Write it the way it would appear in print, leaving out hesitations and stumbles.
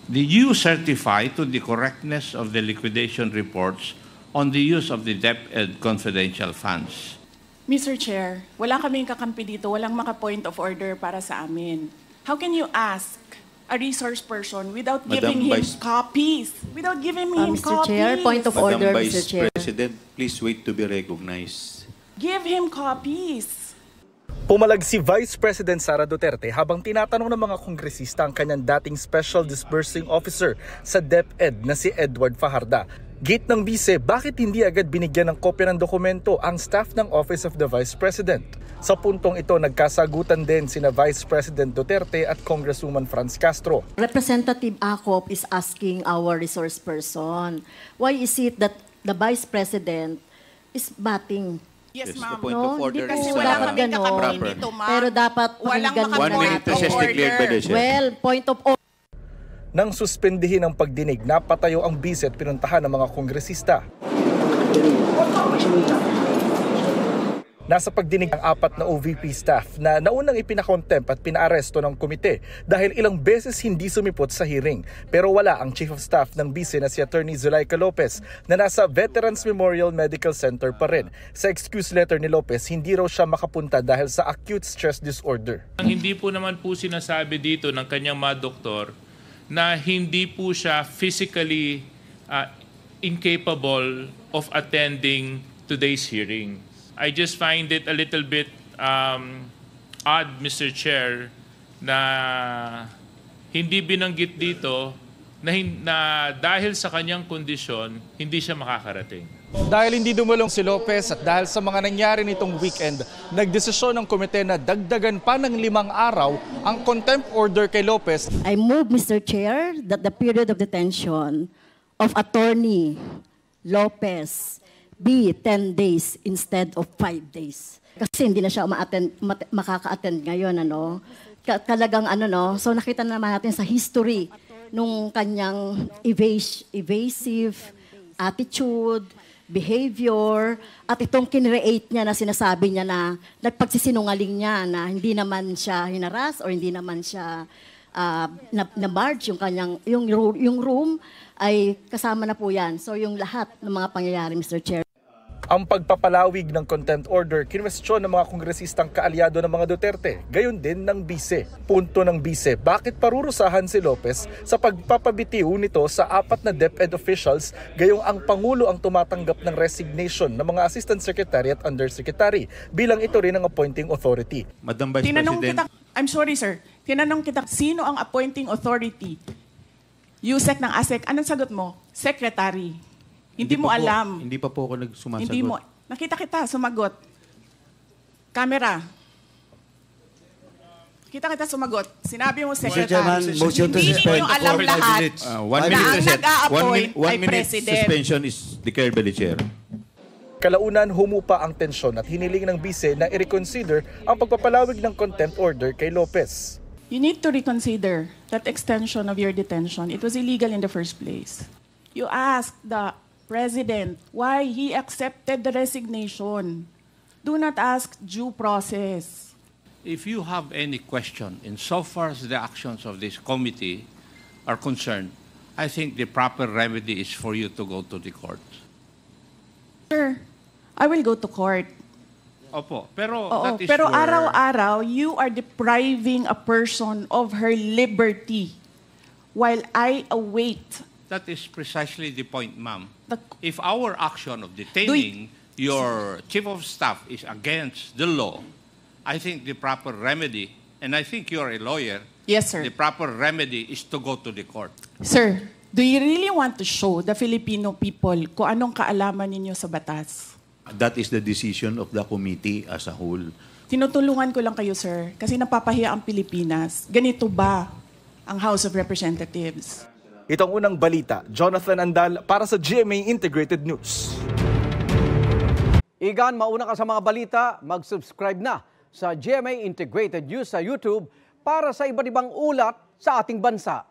Did you certify to the correctness of the liquidation reports on the use of the DepEd confidential funds? Mr. Chair, wala kaming kakampi dito, walang maka-point of order para sa amin. How can you ask a resource person without giving him copies? Without giving him Mr. copies. Chair, point of order, Madam Mr. Vice Chair. President, please wait to be recognized. Give him copies. Pumalag si Vice President Sara Duterte habang tinatanong ng mga kongresista ang kanyang dating Special Disbursing Officer sa DepEd na si Edward Fajarda. Gate ng bise, bakit hindi agad binigyan ng kopya ng dokumento ang staff ng Office of the Vice President? Sa puntong ito, nagkasagutan din sina Vice President Duterte at Congresswoman Franz Castro. Representative Acop is asking our resource person, why is it that the Vice President is batting? Yes, Yes, ma'am. the point of order Kasi is wala dapat kaming ganon. kakampi dito, ma'am. Pero dapat Walang pakinggan maka-point 1 minute of recess declared by the order. chair. Well, point of order. Nang suspendihin ang pagdinig, napatayo ang bise at pinuntahan ng mga kongresista. Nasa pagdinig ang 4 na OVP staff na naunang ipinakontempt at pinaaresto ng komite dahil ilang beses hindi sumipot sa hearing. Pero wala ang Chief of Staff ng bise na si Attorney Zulaika Lopez na nasa Veterans Memorial Medical Center pa rin. Sa excuse letter ni Lopez, hindi raw siya makapunta dahil sa acute stress disorder. Ang hindi po naman po sinasabi dito ng kanyang mga doktor na hindi po siya physically incapable of attending today's hearing. I just find it a little bit odd, Mr. Chair, na hindi binanggit dito na dahil sa kanyang kondisyon, hindi siya makakarating. Dahil hindi dumulong si Lopez at dahil sa mga nangyari nitong weekend, nagdesisyon ng komite na dagdagan pa ng 5 araw ang contempt order kay Lopez. I move, Mr. Chair, that the period of detention of Attorney Lopez be 10 days instead of 5 days. Kasi hindi na siya makaka-attend ngayon, ano. Talagang ano, no. So nakita naman natin sa history nung kanyang evasive attitude, behavior, at itong kinreate niya na sinasabi niya na nagpagsisinungaling niya na hindi naman siya hinaras or hindi naman siya na-barge yung kanyang yung room ay kasama na po yan. So yung lahat ng mga pangyayari, Mr. Chair. Ang pagpapalawig ng contempt order, kinwestiyon ng mga kongresistang kaalyado ng mga Duterte, gayon din ng bise. Punto ng bise, bakit parurusahan si Lopez sa pagpapabitiw nito sa 4 na DepEd officials, gayong ang Pangulo ang tumatanggap ng resignation ng mga Assistant Secretary at Undersecretary, bilang ito rin ang appointing authority. Madam Vice President. I'm sorry, sir. Tinanong kita, sino ang appointing authority? USEC ng ASEC. Anong sagot mo? Secretary. Hindi mo alam. Hindi pa po ako nagsumasagot. Hindi mo. Nakita kita, sumagot. Camera. Kita sumagot. Sinabi mo, Secretary. Chairman, motion to Hindi suspend niyo alam for 5 lahat minutes. 1 na minute ang recess. nag-a-appoint One ay minute President. suspension is declared by the chair. Kalaunan humupa ang tensyon at hiniling ng bise na i-reconsider ang pagpapalawig ng contempt order kay Lopez. You need to reconsider that extension of your detention. It was illegal in the first place. You asked the President why he accepted the resignation. Do not ask due process. If you have any question insofar as the actions of this committee are concerned, I think the proper remedy is for you to go to the court. Sir, I will go to court. Opo, pero Oo, that is pero your... araw-araw, you are depriving a person of her liberty while I await. That is precisely the point, ma'am. The- If our action of detaining your chief of staff is against the law, I think the proper remedy, and I think you're a lawyer, Yes, sir. the proper remedy is to go to the court. Sir, do you really want to show the Filipino people kung anong kaalaman ninyo sa batas? That is the decision of the committee as a whole. Tinutulungan ko lang kayo, sir, kasi napapahiya ang Pilipinas. Ganito ba ang House of Representatives? Itong unang balita, Jonathan Andal para sa GMA Integrated News. Igan, mauna ka sa mga balita, mag-subscribe na sa GMA Integrated News sa YouTube para sa iba't ibang ulat sa ating bansa.